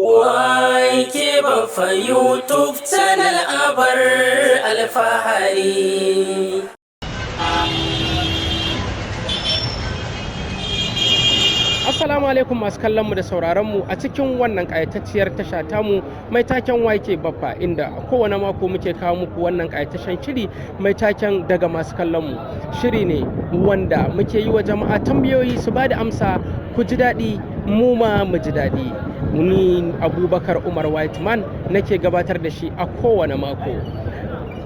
Wake Baffa YouTube channel abar alfahari. Assalamu alaikum masu kallon mu da sauraron mu a cikin wannan ƙayatacciyar tasha tamu mai taken Wake Baffa, inda a kowane mako muke kawo muku wannan ƙayataccen shiri mai taken daga masu kallon mu. Shiri ne wanda muke yi wa jama'a tambayoyi su ba da amsa, ku ji daɗi mu ma mu ji daɗi. Ni Abubakar Umar Whiteman nake gabatar da shi a kowane mako.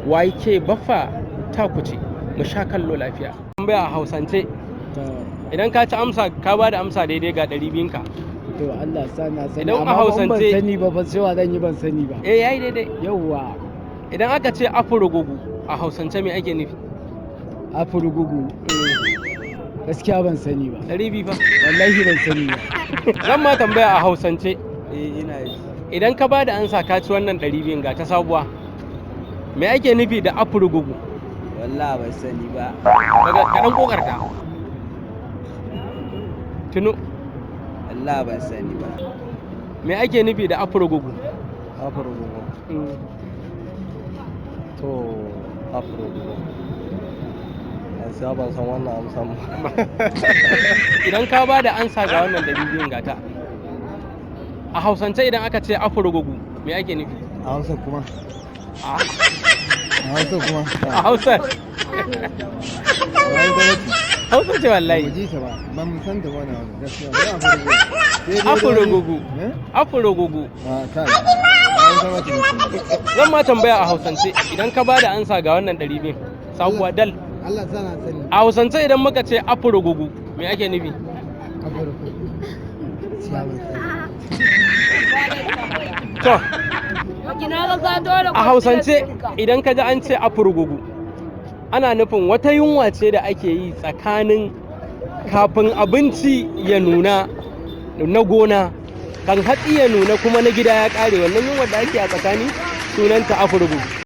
Wake Baffa ta kuce, mu sha kallo lafiya. Tambaya a Hausance. Idan ka ci amsa ka ba da amsa daidai ga 200 ka. To Allah sana sani. Idan a Hausance ban sani ba, ban cewa zan yi ban sani ba. Yayi daidai. Yawwa. Idan aka ce afurugugu a Hausance me ake nufi? Afurugugu. Gaskiya ban sani ba. 200 fa. Wallahi ban sani ba. Zan ma tambaya a Hausance. Ina yi. Idan ka ba da amsa ka ci wannan 200 ga ta sabuwa. Me ake nufi da afurugugu? Wallahi ban sani ba. Daga kaɗan kokarta. Tuno. Allah ban sani ba. Me ake nufi da afurugugu? Afurugugu. To afurugugu. Sai ban san wannan amsan ba. Idan ka ba da ansa ga wannan 200 gata. A Hausance idan aka ce afurugugu me ake nufi? A Hausa kuma. A Hausa kuma. a Hausa. Hausa ce wallahi. Ji ta ba. Ban san da wannan gaskiya. Afurugugu. Afurugugu. Kai. Zan ma tambaya a Hausance idan ka ba da ansa ga wannan 200 sabuwa dal. Allah sana sani. A Hausance idan muka ce afurugugu me ake nufi? To, a Hausance idan ka ji an ce afurugugu ana nufin wata yunwa ce da ake yi tsakanin kafin abinci ya nuna na gona, kan hatsi ya nuna kuma na gida ya ƙare, wannan yunwa da ake a tsakani sunanta afurugugu.